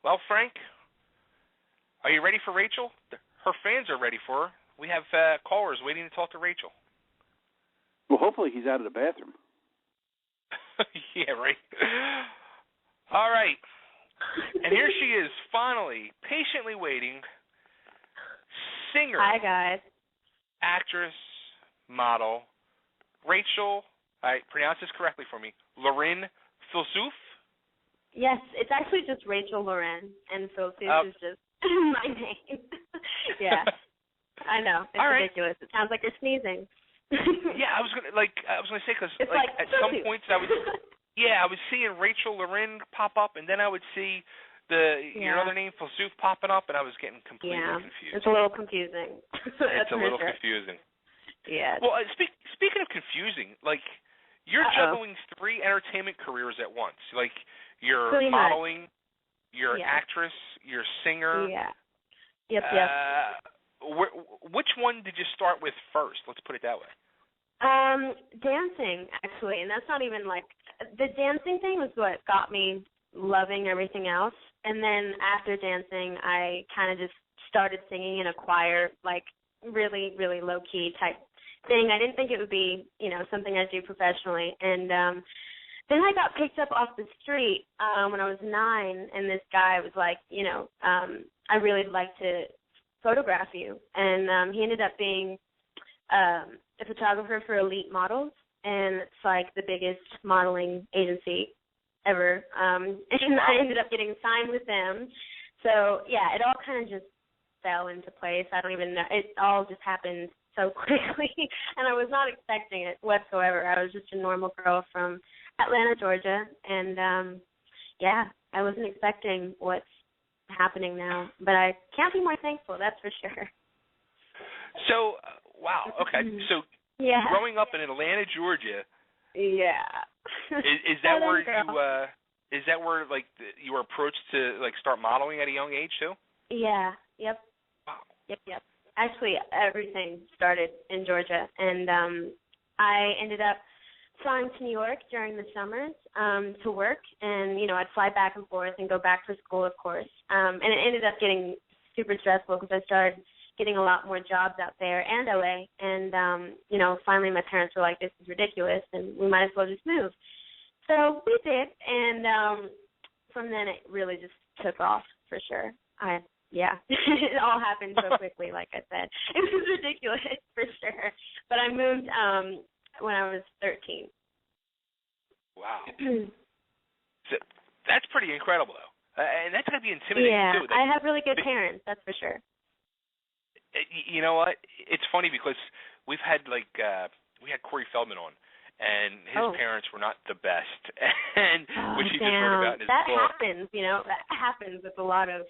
Well, Frank, are you ready for Rachel? Her fans are ready for her. We have callers waiting to talk to Rachel. Well, hopefully he's out of the bathroom. Yeah, right. All right. And here she is, finally, patiently waiting. Singer. Hi, guys. Actress, model, Rachel, I pronounce this correctly for me, Lorin Filsouf? Yes, it's actually just Rachel Lorin, and Filsouf is just my name. Yeah. I know. It's ridiculous. It sounds like you're sneezing. Yeah, I was gonna say because at some points I was seeing Rachel Lorin pop up, and then I would see your other name Filsouf popping up, and I was getting completely confused. It's a little confusing. It's a little confusing. Yeah. Well, speaking of confusing, like you're juggling 3 entertainment careers at once. Like you're modeling, you're actress, you're singer. Yeah. Yep. Which one did you start with first? Let's put it that way. Dancing, actually, and that's not even the dancing thing was what got me loving everything else. And then after dancing, I kind of just started singing in a choir, really, really low-key type thing. I didn't think it would be, something I'd do professionally. And then I got picked up off the street when I was 9, and this guy was like, I really would like to photograph you. And he ended up being a photographer for Elite Models, and it's the biggest modeling agency ever. And I ended up getting signed with them. So, yeah, it all kind of just fell into place. I don't even know. It all just happened so quickly, and I was not expecting it whatsoever. I was just a normal girl from Atlanta, Georgia, and, I wasn't expecting what's happening now. But I can't be more thankful, that's for sure. So, wow, okay. So, growing up in Atlanta, Georgia, is that where you is that where you were approached to start modeling at a young age too? Yeah. Yep. Wow. Yep. Actually, everything started in Georgia, and I ended up flying to New York during the summers to work, and I'd fly back and forth and go back to school, of course. And it ended up getting super stressful because I started getting a lot more jobs out there and LA, and finally my parents were like, "This is ridiculous, and we might as well just move." So we did, and from then it really just took off for sure. It all happened so quickly, like I said. It was ridiculous for sure. But I moved when I was 13. Wow. So that's pretty incredible, though. And that's going to be intimidating, too. Yeah, I have really good parents, that's for sure. You know what? It's funny because we've had, we had Corey Feldman on, and his parents were not the best, and which he just wrote about in his book. That happens with a lot of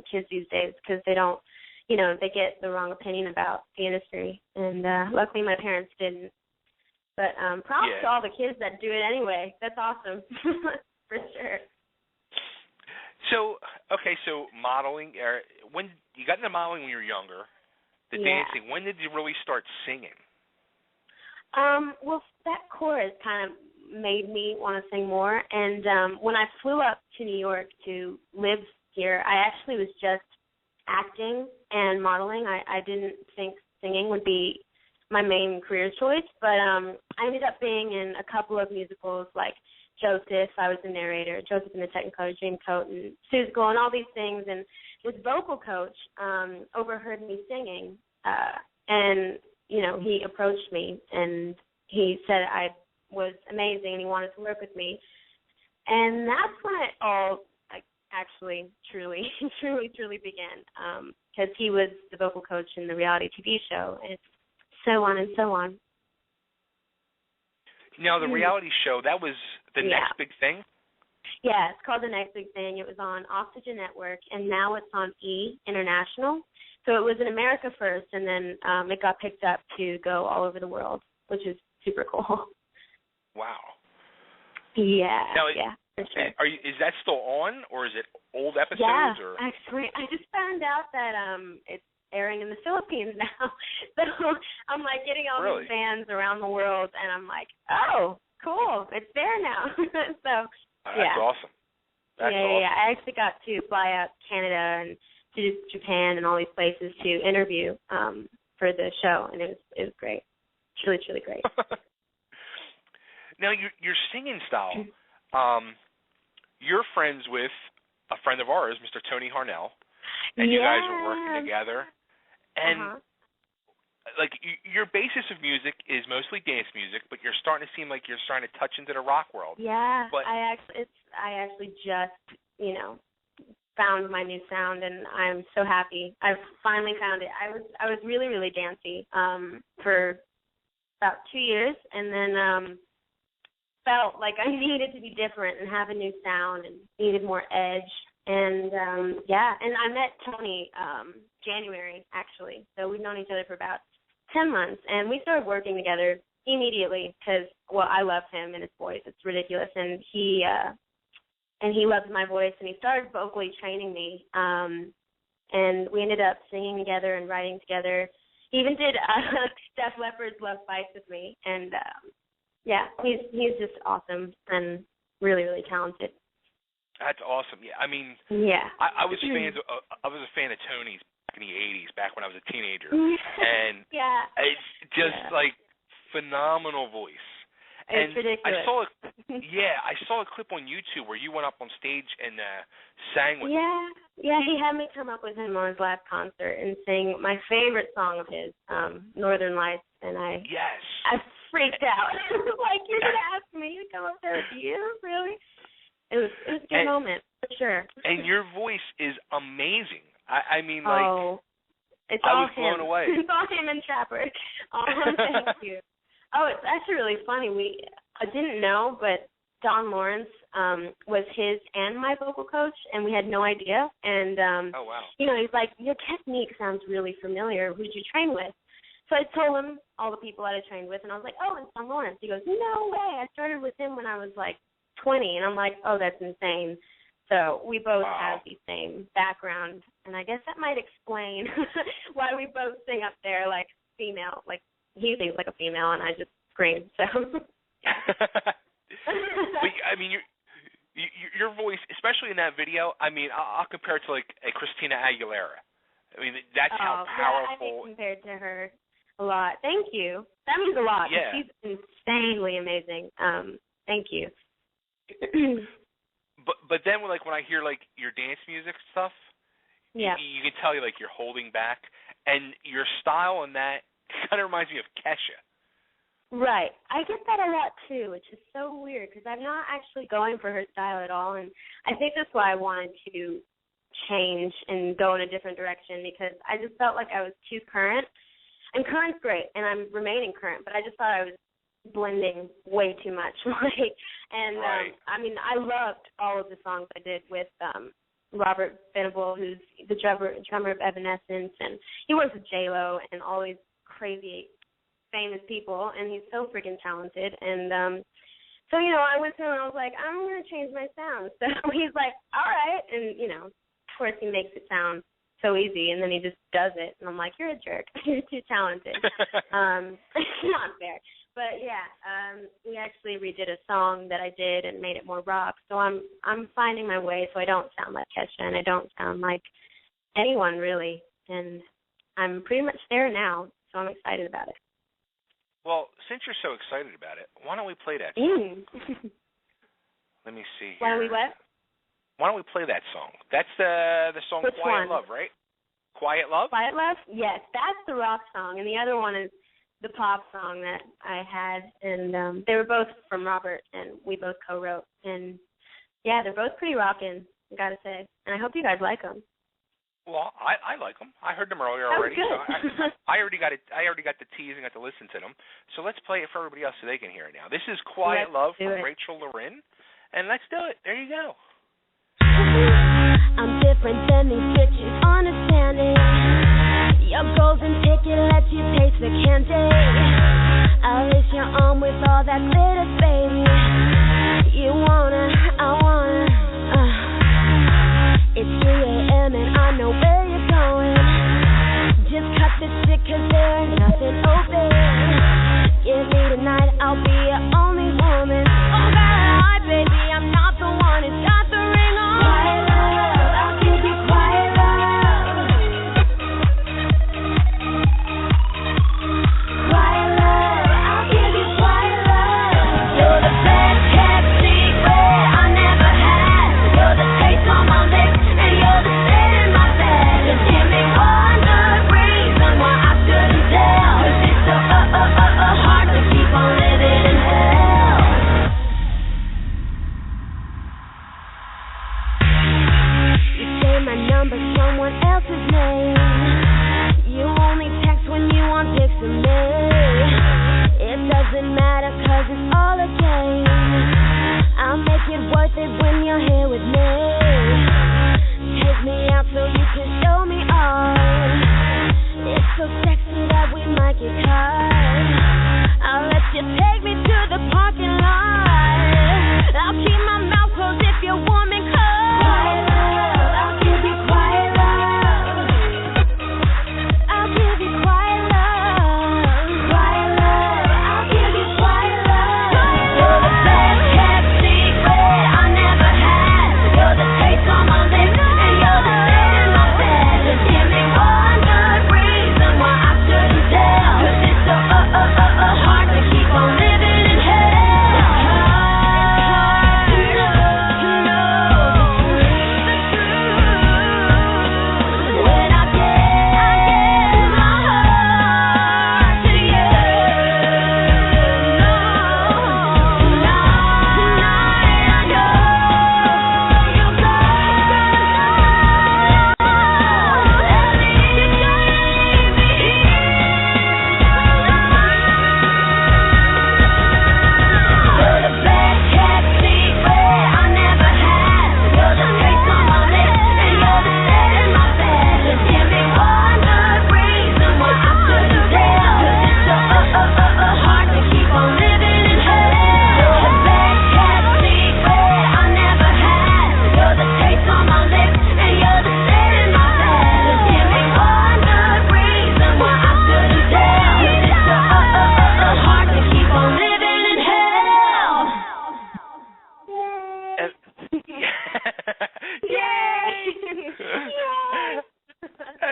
kids these days because they don't, they get the wrong opinion about the industry, and luckily my parents didn't. But props to all the kids that do it anyway. That's awesome, for sure. So modeling, when you got into modeling when you were younger, the dancing, when did you really start singing? Well, that chorus kind of made me want to sing more. And when I flew up to New York to live here, I actually was just acting and modeling. I didn't think singing would be my main career choice, but I ended up being in a couple of musicals like Joseph. I was the narrator, Joseph and the Technicolor Dreamcoat, and Seussical, and all these things. And his vocal coach overheard me singing, and he approached me, and he said I was amazing, and he wanted to work with me. And that's when it all actually truly began, because he was the vocal coach in the reality TV show, and so on and so on. Now, the reality show, that was the next big thing? Yeah, it's called The Next Big Thing. It was on Oxygen Network, and now it's on E! International. So it was in America first, and then it got picked up to go all over the world, which is super cool. Wow. Yeah, now, for sure. Is that still on, or is it old episodes? Yeah, or? actually, I just found out that it's airing in the Philippines now. So I'm getting all these fans around the world, and I'm like, oh, cool, it's there now. So that's awesome. That's awesome. Yeah. I actually got to fly out to Canada and to Japan and all these places to interview for the show, and it was great. It's really, truly great. Now, your singing style, you're friends with a friend of ours, Mr. Tony Harnell, and you guys are working together. And, like, your basis of music is mostly dance music, but you're starting to seem like you're starting to touch into the rock world. Yeah, but I actually just, found my new sound, and I'm so happy. I've finally found it. I was really, really dancey for about 2 years, and then felt like I needed to be different and have a new sound and needed more edge. And, and I met Tony January, actually. So we've known each other for about 10 months, and we started working together immediately because, well, I love him and his voice. It's ridiculous. And he loves my voice, and he started vocally training me. And we ended up singing together and writing together. He even did Def Leppard's Love Bites with me. And, he's just awesome and really, really talented. That's awesome. Yeah, I mean, I was a fan of Tony's back in the '80s, back when I was a teenager, and it's just like phenomenal voice. It's ridiculous. I saw a clip on YouTube where you went up on stage and sang with him. Yeah, he had me come up with him on his last concert and sing my favorite song of his, Northern Lights, and I freaked out. Like, you're gonna ask me to come up there with you? Really? It was a good moment, for sure. And your voice is amazing. I mean, it's I all was blown him. away. It's all him and Trapper. Thank you. Oh, it's actually really funny. I didn't know, but Don Lawrence was his and my vocal coach, and we had no idea. And oh, wow. He's like, your technique sounds really familiar. Who did you train with? So I told him all the people I had trained with, and I was like, oh, it's Don Lawrence. He goes, no way. I started with him when I was like 20, and I'm like, oh, that's insane. So we both have the same background, and I guess that might explain why we both sing up there like female. Like, he sings like a female, and I just scream. So. But I mean, your voice, especially in that video. I mean, I'll compare it to like a Christina Aguilera. I mean, that's how powerful. Yeah, I think compared to her a lot. Thank you. That means a lot. Yeah. She's insanely amazing. Thank you. But then when I hear like your dance music stuff, you can tell like you're holding back, and your style on that kind of reminds me of Kesha. Right. I get that a lot too, which is so weird because I'm not actually going for her style at all, and I think that's why I wanted to change and go in a different direction because I just felt like I was too current. And current's great, and I'm remaining current, but I just thought I was blending way too much. I mean, I loved all of the songs I did with Robert Venable, who's the drummer of Evanescence, and he works with J-Lo and all these crazy famous people, and he's so freaking talented. And so, I went to him and I was like, I'm going to change my sound. So he's like, all right. And, of course he makes it sound so easy, and then he just does it. And I'm like, you're a jerk. You're too talented. Not fair. But, we actually redid a song that I did and made it more rock. So I'm finding my way so I don't sound like Kesha, and I don't sound like anyone really. And I'm pretty much there now, so I'm excited about it. Well, since you're so excited about it, why don't we play that song? Let me see here. Why don't we what? Why don't we play that song? That's the song Which Quiet one? Love, right? Quiet Love? Quiet Love? Yes, that's the rock song, and the other one is the pop song that I had, and they were both from Robert, and we both co-wrote, and they're both pretty rockin', I gotta say, and I hope you guys like them. Well, I like them. I heard them earlier that already. Was good. So I already got it. I already got the tease and got to listen to them. So let's play it for everybody else so they can hear it now. This is Quiet Love from Rachel Lorin, and let's do it. There you go. I'm different than these bitches, understanding. Your golden ticket lets you taste the candy. I lace your arm with all that glitter, baby. You wanna, I wanna. It's 3 a.m. and I know where you're going. Just cut the shit 'cause there's nothing open. Give me tonight, I'll be your only woman. Oh God, baby, I'm not the one who's got the ring on. remember someone else's name. You only text when you want pics of me. It doesn't matter 'cause it's all a game. I'll make it worth it when you're here with me. Take me out so you can show me all. It's so sexy that we might get caught. I'll let you take me to the parking lot. I'll keep my mouth closed if you want me close. Quiet love, I'll give you quiet love. I'll give you quiet love. Quiet love, I'll give you quiet love. You're the best kept secret I never had. You're the taste on my lips and you're the bed in my bed. Just give me one good reason why I shouldn't tell. 'Cause it's so hard to keep on living in hell. When I give my heart to you, tonight I know you'll go. At least you don't leave me You're the best kept secret I never had. You're the taste on my lips and you're the bed in my bed. Just give me one good reason why I shouldn't tell. 'Cause it's so hard to keep on living in hell. You're the best kept secret I never had. You're the taste on my lips and you're the bed in my bed. Just give me one good reason why I shouldn't tell. 'Cause it's so hard to keep on living in hell.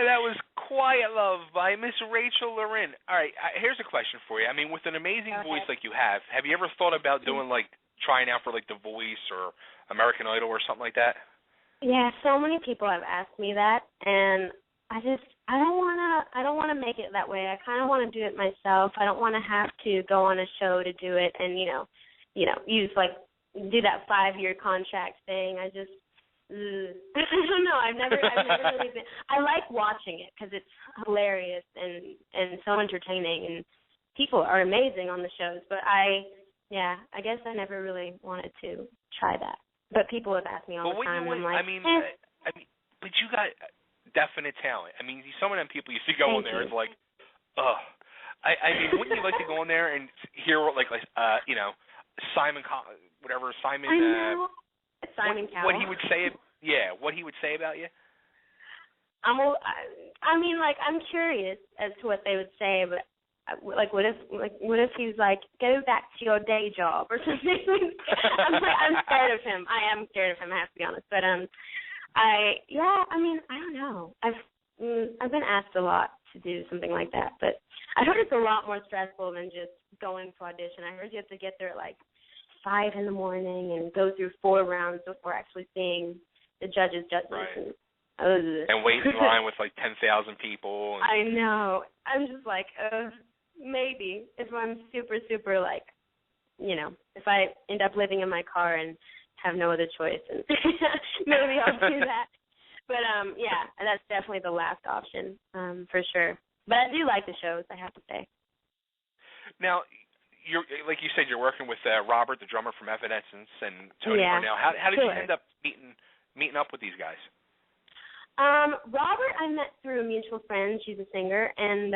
That was Quiet Love by Miss Rachel Lorin. All right, here's a question for you. I mean, with an amazing voice like you have you ever thought about doing, like, trying out for, like, The Voice or American Idol or something like that? Yeah, so many people have asked me that, and I don't wanna make it that way. I kind of want to do it myself. I don't want to have to go on a show to do it and use do that 5-year contract thing. I just I don't know. I've never really been. I like watching it because it's hilarious and so entertaining, and people are amazing on the shows. But I guess I never really wanted to try that. But people have asked me all the time. And I'm like, I mean, but you got definite talent. I mean, some of them people you see go in there, it's like, ugh. I mean, wouldn't you like to go in there and hear Simon, whatever Simon? I know. Simon Cowell. What he would say? Yeah, what he would say about you. I mean, I'm curious as to what they would say, but what if he's like, go back to your day job or something? I'm scared of him. I am scared of him. I have to be honest. But I don't know. I've been asked a lot to do something like that, but I heard it's a lot more stressful than just going to audition. I heard you have to get there at 5 in the morning and go through 4 rounds before actually seeing the judges. Right. And wait in line with 10,000 people. I know. I'm just maybe if I'm super, super if I end up living in my car and have no other choice, and maybe I'll do that. But that's definitely the last option for sure. But I do like the shows, I have to say. Now, you're like you said, you're working with Robert, the drummer from Evanescence, and Tony Cornell. How did you end up meeting up with these guys? Robert I met through a mutual friend. She's a singer, and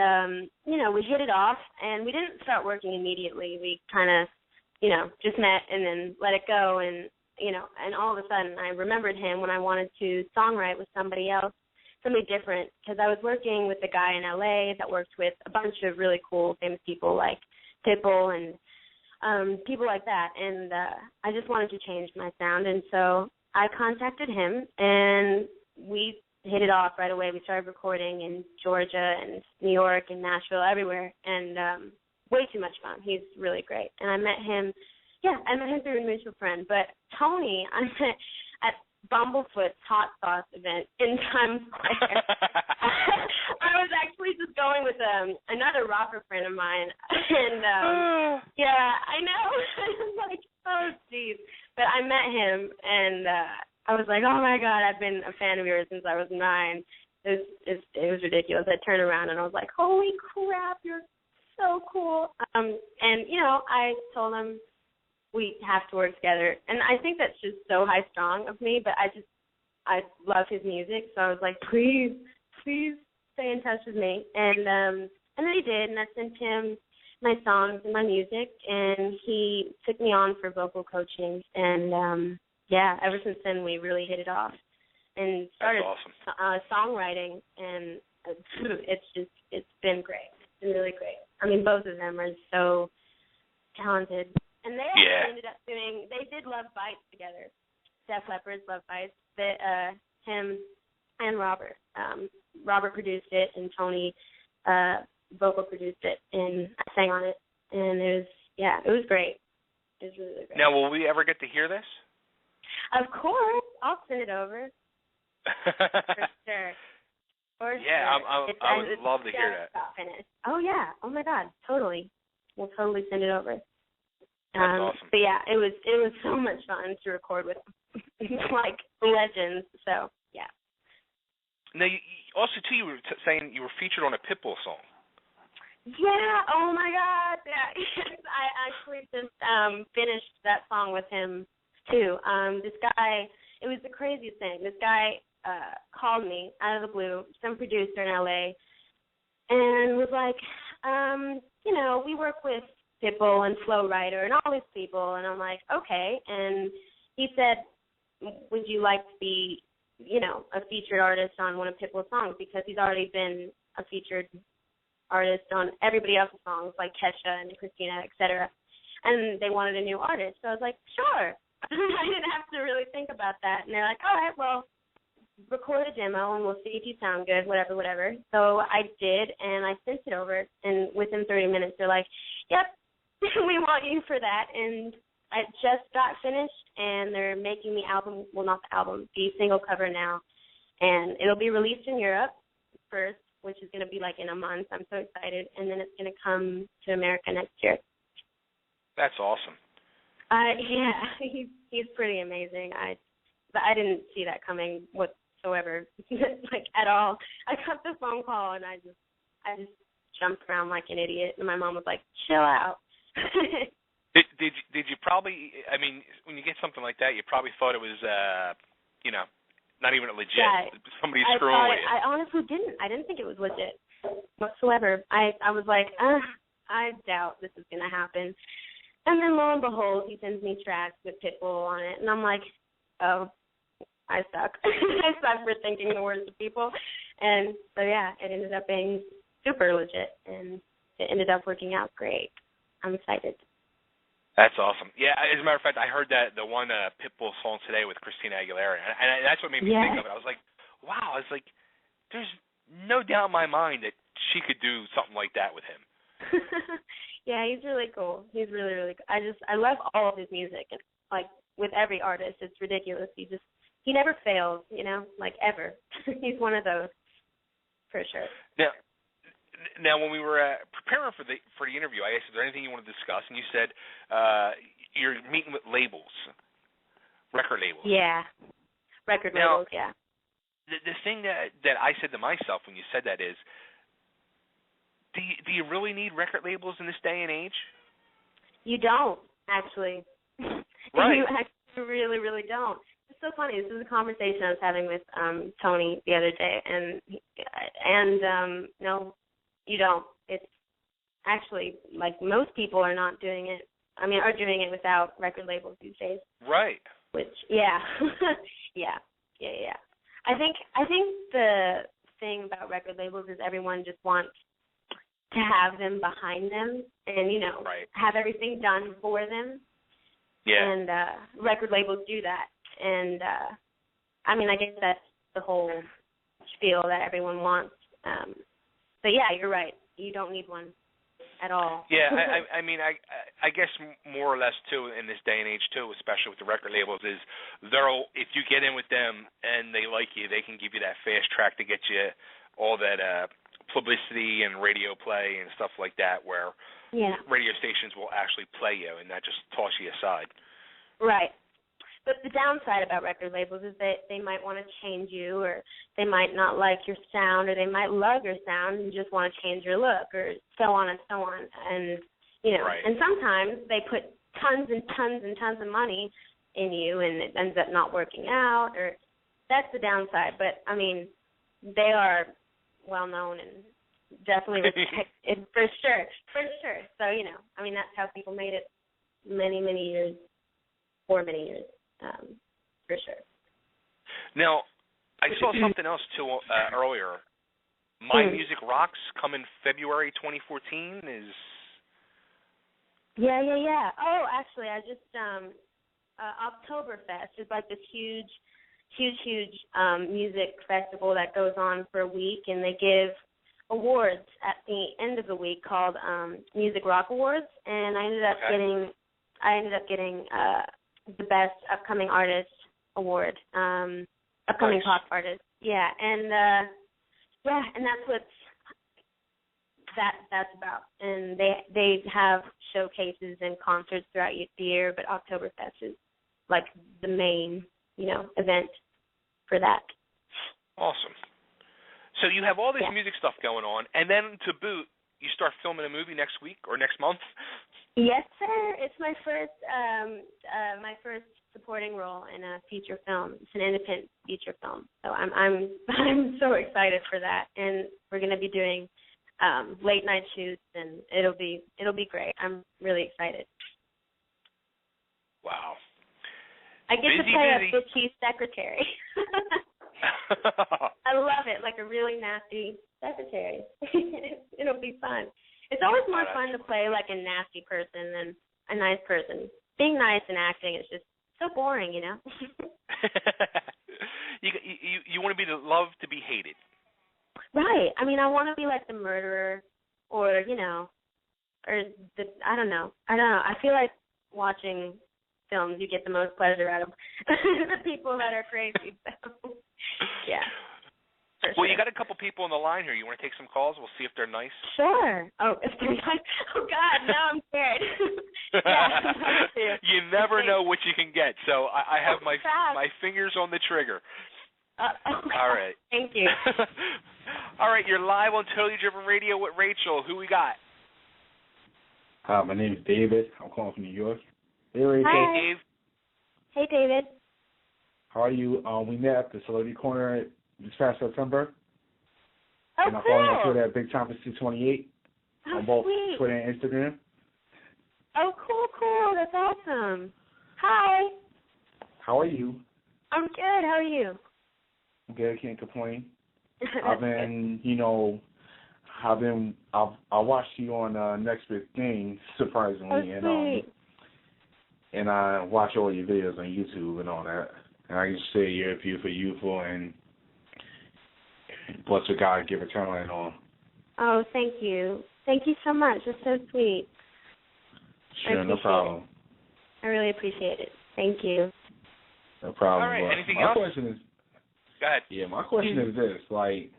we hit it off, and we didn't start working immediately. We kind of just met and then let it go, and and all of a sudden I remembered him when I wanted to songwrite with somebody else, somebody different, because I was working with a guy in LA that worked with a bunch of really cool famous people like Pitbull and people like that, and I just wanted to change my sound, and so I contacted him, and we hit it off right away. We started recording in Georgia and New York and Nashville, everywhere, and way too much fun. He's really great. And I met him through a mutual friend. But Tony, I met at Bumblefoot's Hot Sauce event in Times Square. I was actually just going with another rocker friend of mine, and I know. I was like, oh, geez. But I met him, and I was like, oh my God, I've been a fan of yours since I was 9. It was ridiculous. I turned around and I was like, holy crap, you're so cool. And I told him we have to work together, and I think that's just so high strung of me. But I love his music, so I was like, please stay in touch with me. And then he did, and I sent him my songs and my music, and he took me on for vocal coaching. And ever since then we really hit it off and started songwriting, and it's been great. It's been really great. I mean, both of them are so talented, and they actually ended up they did Love Bites together. Def Leppard's Love Bites. Him and Robert. Robert produced it, and Tony vocal produced it, and I sang on it, and it was great. It was really, really great. Now, will we ever get to hear this? Of course, I'll send it over. For sure. I would love to hear that. Finished. Oh yeah. Oh my God. Totally. We'll totally send it over. That's awesome. But yeah, it was so much fun to record with like legends. So yeah. Now, you were saying you were featured on a Pitbull song. Yeah. Oh my God. Yeah. I actually just finished that song with him too. This guy. It was the craziest thing. This guy called me out of the blue, some producer in LA, and was like, we work with Pitbull and Flo Rida and all these people, and I'm like, okay. And he said, would you like to be, a featured artist on one of Pitbull's songs, because he's already been a featured artist on everybody else's songs, like Kesha and Christina, etc. And they wanted a new artist. So I was like, sure. I didn't have to really think about that. And they're like, all right, well, record a demo and we'll see if you sound good, whatever. So I did, and I sent it over, and within 30 minutes they're like, yep, we want you for that. And I just got finished, and they're making the single cover now. And it'll be released in Europe first, which is going to be like in a month. I'm so excited. And then it's going to come to America next year. That's awesome. He's pretty amazing. I didn't see that coming whatsoever, like at all. I got the phone call and I just jumped around like an idiot, and my mom was like, "Chill out." Did you probably? I mean, when you get something like that, you probably thought it was not even legit. Yeah, somebody screwing with you. I honestly didn't. I didn't think it was legit whatsoever. I was like, I doubt this is gonna happen. And then lo and behold, he sends me tracks with Pitbull on it, and I'm like, oh, I suck. I suck for thinking the worst of people. And so yeah, it ended up being super legit, and it ended up working out great. I'm excited. That's awesome. Yeah, as a matter of fact, I heard that the one Pitbull song today with Christina Aguilera, and that's what made me think of it. I was like, wow. I was like, there's no doubt in my mind that she could do something like that with him. Yeah, he's really cool. He's really, really cool. I love all of his music. And, like, with every artist, it's ridiculous. He never fails, like, ever. He's one of those, for sure. Now, when we were preparing for the interview, I asked, is there anything you want to discuss? And you said you're meeting with labels, record labels. Yeah, labels, yeah. The thing that I said to myself when you said that is, do you really need record labels in this day and age? You don't, actually. Right. You actually really, really don't. It's so funny. This is a conversation I was having with Tony the other day, and no, you don't. It's actually, like, most people are not doing it. I mean, are doing it without record labels these days. Right. Which, yeah. yeah. I think the thing about record labels is everyone just wants to have them behind them and, right. have everything done for them. Yeah. And record labels do that. And, I mean, I guess that's the whole spiel that everyone wants. But, yeah, you're right. You don't need one at all. Yeah, I mean, I guess more or less, too, in this day and age, too, especially with the record labels, is if you get in with them and they like you, they can give you that fast track to get you all that publicity and radio play and stuff like that, where radio stations will actually play you and not just toss you aside. Right. But the downside about record labels is that they might want to change you, or they might not like your sound, or they might love your sound and just want to change your look, or so on and so on. And, you know, right. and sometimes they put tons and tons and tons of money in you, and it ends up not working out, or that's the downside. But, I mean, they are well-known and definitely respected, for sure. So, you know, I mean, that's how people made it many, many years, for many years. For sure. Now, I saw something else too earlier. My Music Rocks coming February 2014 is. Yeah. Oh, actually, I just Oktoberfest is like this huge music festival that goes on for a week, and they give awards at the end of the week called Music Rock Awards, and I ended up getting the Best Upcoming Artist Award, upcoming pop artist. Yeah, and that's what that's about. And they have showcases and concerts throughout the year, but Oktoberfest is like the main, you know, event for that. Awesome. So you have all this music stuff going on, and then to boot, you start filming a movie next week or next month? Yes, sir. It's my first supporting role in a feature film. It's an independent feature film. So I'm so excited for that, and we're going to be doing late night shoots, and it'll be great. I'm really excited. Wow. I get to play a bitchy secretary. I love it, like a really nasty secretary. It'll be fun. It's always more fun to play like a nasty person than a nice person. Being nice and acting is just so boring, you know. you want to be loved to be hated. Right. I mean, I want to be like the murderer, or you know, or I don't know. I feel like watching films, you get the most pleasure out of the people that are crazy. So, yeah. Well, you got a couple people on the line here. You want to take some calls? We'll see if they're nice. Sure. Oh, if they're nice. Oh, God, now I'm scared. Yeah, you never know what you can get. So I have my fingers on the trigger. All right. Thank you. All right, you're live on Totally Driven Radio with Rachel. Who we got? Hi, my name is David. I'm calling from New York. Hey, Dave. Hey, David. How are you? We met at the Celebrity Corner this past September. Oh, and I'm following on Twitter at Big Time for 628 on both Twitter and Instagram. Oh, cool. That's awesome. Hi. How are you? I'm good. How are you? I'm good. Can't complain. I've been, I watched you on Next Big Thing, surprisingly, and I watch all your videos on YouTube and all that. And I can say you're beautiful, and bless with God, give eternal and all. Oh, thank you. Thank you so much. That's so sweet. Sure, no problem. I really appreciate it. Thank you. No problem. All right, anything else? My question is, go ahead. Yeah, my question is this, like,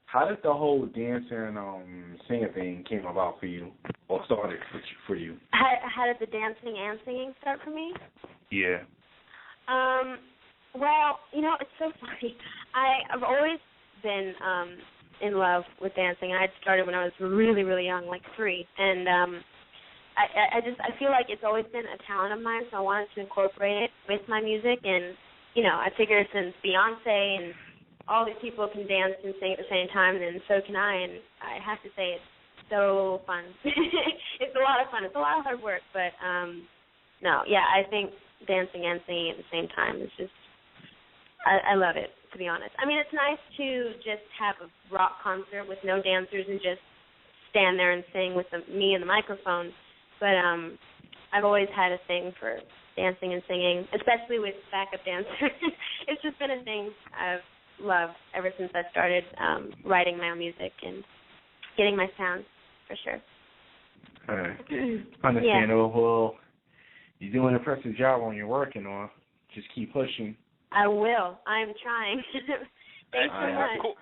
how did the whole dancing and singing thing came about for you, or started for you? How did the dancing and singing start for me? Yeah. Well, it's so funny. I've always been in love with dancing. I started when I was really, really young, like 3. And I feel like it's always been a talent of mine, so I wanted to incorporate it with my music. And, I figured since Beyonce and all these people can dance and sing at the same time, then so can I. And I have to say it's so fun. It's a lot of fun. It's a lot of hard work, but I think dancing and singing at the same time is just, I love it, to be honest. I mean, it's nice to just have a rock concert with no dancers and just stand there and sing with me and the microphone, but I've always had a thing for dancing and singing, especially with backup dancers. It's just been a thing I've loved ever since I started writing my own music and getting my sound, for sure. All right. Understandable. Yeah. Well, you're doing an impressive job on your work and all. Just keep pushing. I will. I'm trying. Thanks so much. Cool.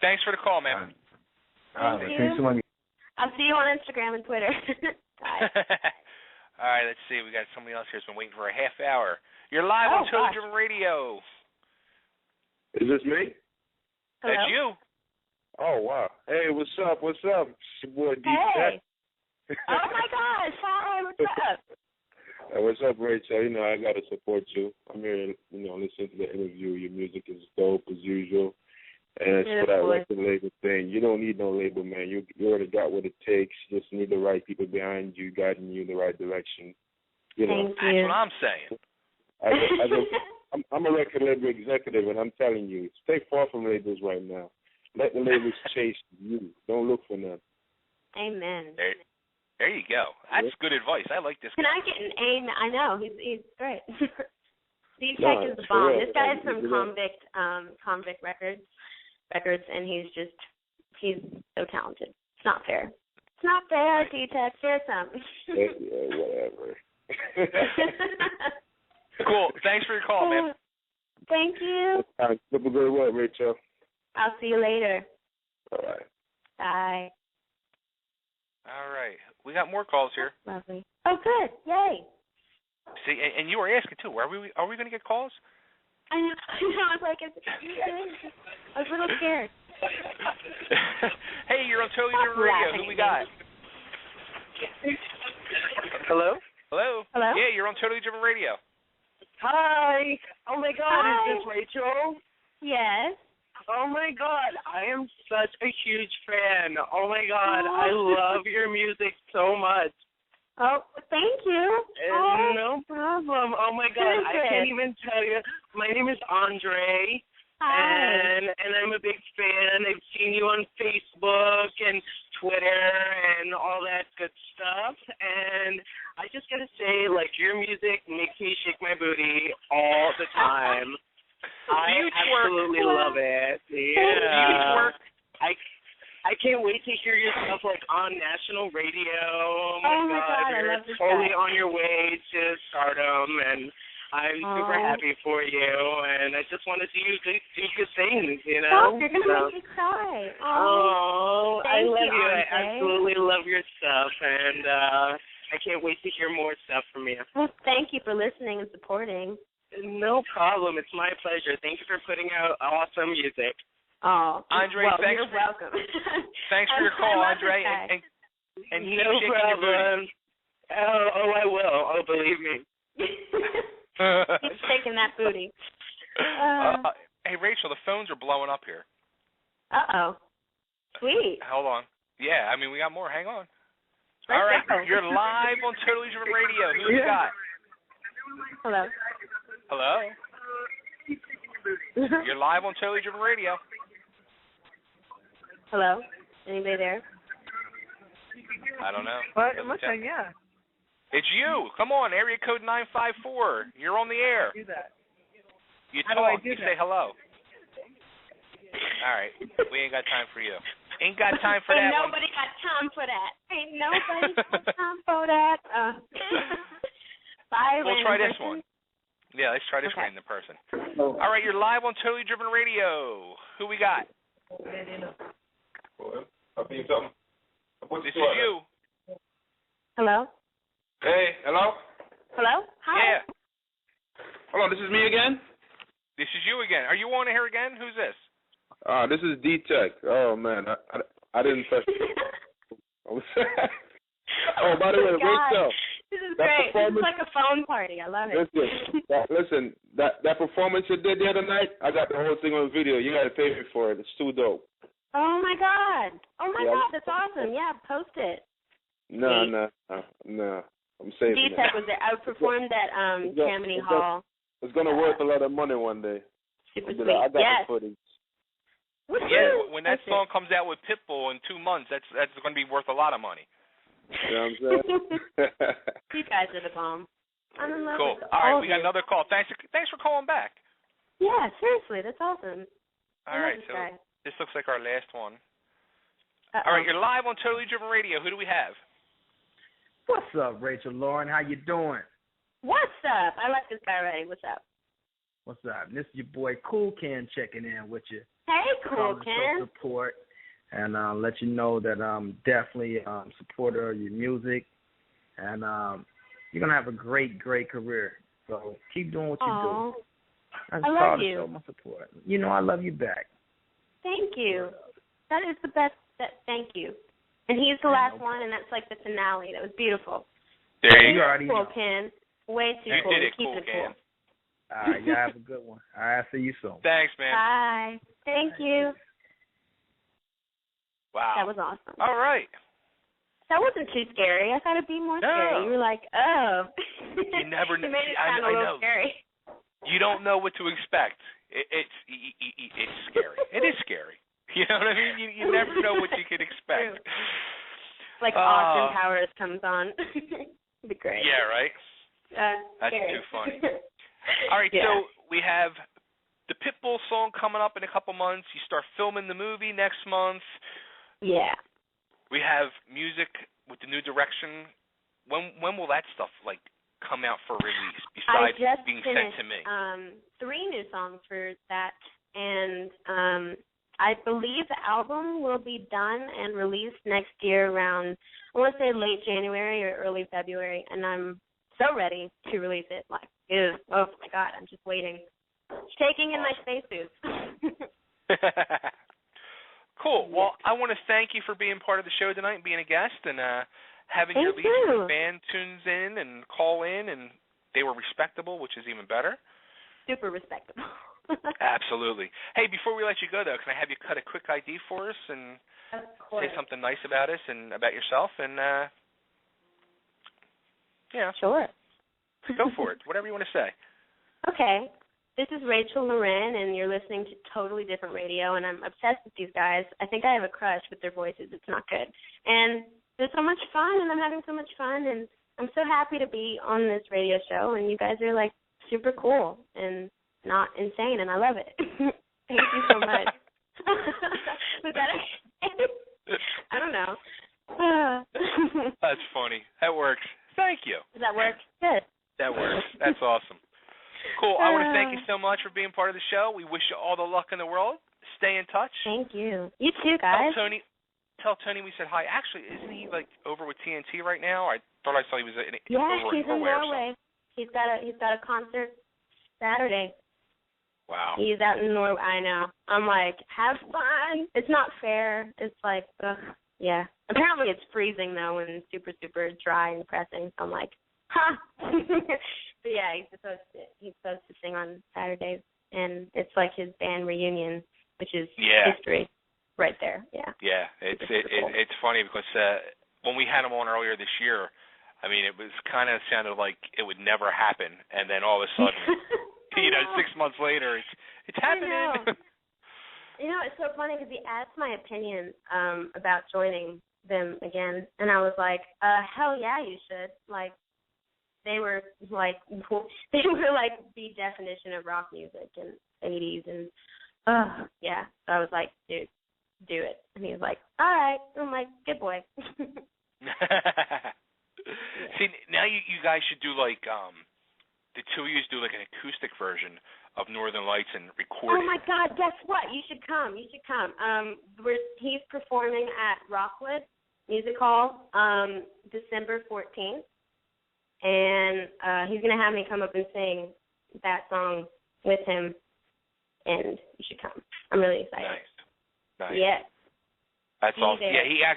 Thanks for the call, man. Thank you. Thanks so much. I'll see you on Instagram and Twitter. Bye. All right, let's see. We got somebody else here who's been waiting for a half hour. You're live on Totally Driven Radio. Is this me? Hello? That's you. Oh, wow. Hey, what's up? What's up? It's your boy, Hey. Oh, my gosh. Hi, what's up? What's up, Rachel? You know, I got to support you. I'm here to, listen to the interview. Your music is dope as usual. And it's for that record label thing. You don't need no label, man. You already got what it takes. You just need the right people behind you, guiding you in the right direction. Thank you. That's what I'm saying. I'm a record label executive, and I'm telling you, stay far from labels right now. Let the labels chase you. Don't look for them. Amen. There you go. That's good advice. I like this guy. Can I get an amen? I know. He's great. D-Tech is the bomb. This guy is from Convict Records, and he's so talented. It's not fair. It's not fair, D-Tech. Share some. Yeah, whatever. Cool. Thanks for your call, man. Thank you. Have a good one, Rachel. I'll see you later. All right. Bye. All right. We got more calls here. Lovely. Oh, good. Yay. See, and you were asking, too. Are we going to get calls? I know. I was like, I was a little scared. Hey, you're on Totally Driven Radio. Who we got? Hello? Hello? Hello? Yeah, you're on Totally Driven Radio. Hi. Oh, my God. Hi. Is this Rachel? Yes. Oh, my God. I am such a huge fan. Oh, my God. I love your music so much. Oh, thank you. No problem. Oh, my God. I can't even tell you. My name is Andre. Hi. And I'm a big fan. I've seen you on Facebook and Twitter and all that good stuff. And I just got to say, like, your music makes me shake my booty all the time. I absolutely love it. Yeah. I can't wait to hear your stuff, like, on national radio. Oh, my God. I You're love this totally guy. on your way to stardom, and I'm super happy for you, and I just want to see you do good things, you know? Stop, you're going to make me cry. Oh, I love you. I Andre. absolutely love your stuff, and I can't wait to hear more stuff from you. Well, thank you for listening and supporting. No problem. It's my pleasure. Thank you for putting out awesome music. Oh, Andre, well, thanks. You're welcome. Thanks for your call, Andre. And keep no shaking your problem. booty. Oh, I will. Oh, believe me. Keep shaking that booty. Hey, Rachel, the phones are blowing up here. Uh-oh. Sweet. Hold on. Yeah, I mean, we got more. Hang on. Let's All right, go. you're live on Totally Driven Radio. Who you got? Hello. Hello? You're live on Totally Driven Radio. Hello? Anybody there? I don't know. What? Yeah. It's you. Come on, area code 954. You're on the air. Do that. You How do I talk. do You that? say hello. All right. We ain't got time for you. Ain't got time for that one. Nobody got time for that. Ain't nobody got time for that. Bye, We'll try this person. one. Yeah, let's try this random person. All right, you're live on Totally Driven Radio. Who we got? This is you. Hello? Hey, hello? Hello? Hi. Yeah. Hello, this is me again? This is you again. Are you on here again? Who's this? This is D-Tech. Oh, man. I didn't touch Oh, by the way, Rachel. This is great. This is like a phone party. I love it. Listen, that performance you did the other night, I got the whole thing on video. You got to pay me for it. It's too dope. Oh, my God. Oh, my God. That's awesome. Yeah, post it. No. I'm saving it. D-Tech was there. I performed at Tammany Hall. It's going to worth a lot of money one day. Super sweet. sweet. I got the footage. Yeah, when that song comes out with Pitbull in 2 months, that's going to be worth a lot of money. You know what I'm saying? You guys are the bomb. I'm in love Cool. with All right, all we got of you. another call. Thanks for calling back. Yeah, seriously, that's awesome. All right, so guy. this looks like our last one. Uh-oh. All right, you're live on Totally Driven Radio. Who do we have? What's up, Rachel Lorin? How you doing? What's up? I like this guy already. What's up? What's up? This is your boy Cool Ken checking in with you. Hey, Cool Calling to Ken. show support and let you know that I'm definitely a supporter of your music. And you're gonna have a great career. So keep doing what you do. I love you. Show my support. You know I love you back. Thank you. That is the best. Thank you. And he's the last one, and that's like the finale. That was beautiful. There you go. Cool, Ken. Way too cool. Did it, Keep cool, it Ken. cool. All right, y'all have a good one. All right, I'll see you soon. Thanks, man. Bye. Thank you. Wow. That was awesome. All right. That wasn't too scary. I thought it'd be more scary. You were like, oh. You never know. You made it sound a little scary. You don't know what to expect. It's scary. It is scary. You know what I mean? You never know what you can expect. Like Austin Powers comes on. It'd be great. Yeah, right? That's scary. too funny. All right, so we have the Pitbull song coming up in a couple months. You start filming the movie next month. Yeah. We have music with the new direction. When will that stuff come out for release besides being sent to me? I just finished 3 new songs for that, and I believe the album will be done and released next year around, I want to say late January or early February, and I'm so ready to release it. Oh my God, I'm just waiting. Shaking in my spacesuit. Cool. Well, I want to thank you for being part of the show tonight and being a guest and having your Legion fan tunes in and call in, and they were respectable, which is even better. Super respectable. Absolutely. Hey, before we let you go, though, can I have you cut a quick ID for us and say something nice about us and about yourself? And, Sure. Go for it. Whatever you want to say. Okay. This is Rachel Lorin, and you're listening to Totally Different Radio, and I'm obsessed with these guys. I think I have a crush with their voices. It's not good. And they're so much fun, and I'm having so much fun, and I'm so happy to be on this radio show, and you guys are, super cool and not insane, and I love it. Thank you so much. Was that I don't know. That's funny. That works. Thank you. Does that work? Good. That works. That's awesome. Cool. I want to thank you so much for being part of the show. We wish you all the luck in the world. Stay in touch. Thank you. You too, guys. Tell Tony we said hi. Actually, isn't he over with TNT right now? I thought I saw he was over he's in Norway. He's got a concert Saturday. Wow. He's out in Norway. I know. I'm like, have fun. It's not fair. It's like, yeah. Apparently it's freezing though and super, super dry and depressing. So I'm like, ha. But yeah, he's supposed to sing on Saturdays, and it's like his band reunion, which is history right there. Yeah. Yeah, it's funny because when we had him on earlier this year, I mean, it was kind of sounded like it would never happen, and then all of a sudden, 6 months later, it's happening. It's so funny because he asked my opinion about joining them again, and I was like, hell yeah, you should. They were the definition of rock music in the 80s, and yeah. So I was like, dude, do it. And he was like, all right. I'm like, good boy. See, now you guys should do the two of you do an acoustic version of Northern Lights and record it. Oh my God, guess what? You should come. He's performing at Rockwood Music Hall December 14th. And he's going to have me come up and sing that song with him, and you should come. I'm really excited. Nice. Yeah. That's awesome. Yeah,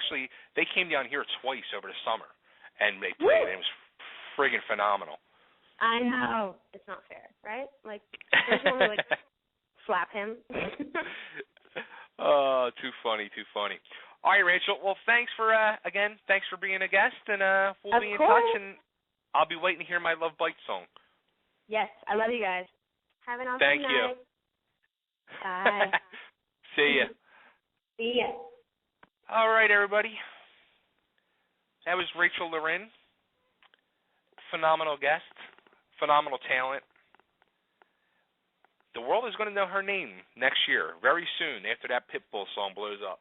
they came down here twice over the summer, and they played, and it was friggin' phenomenal. I know. It's not fair, right? There's one to, slap him. Oh, too funny. All right, Rachel. Well, thanks for being a guest, and we'll be in touch, and I'll be waiting to hear my Love Bite song. Yes, I love you guys. Have an awesome night. Thank you. Bye. See ya. See ya. All right, everybody. That was Rachel Lorin. Phenomenal guest. Phenomenal talent. The world is going to know her name next year, very soon, after that Pitbull song blows up.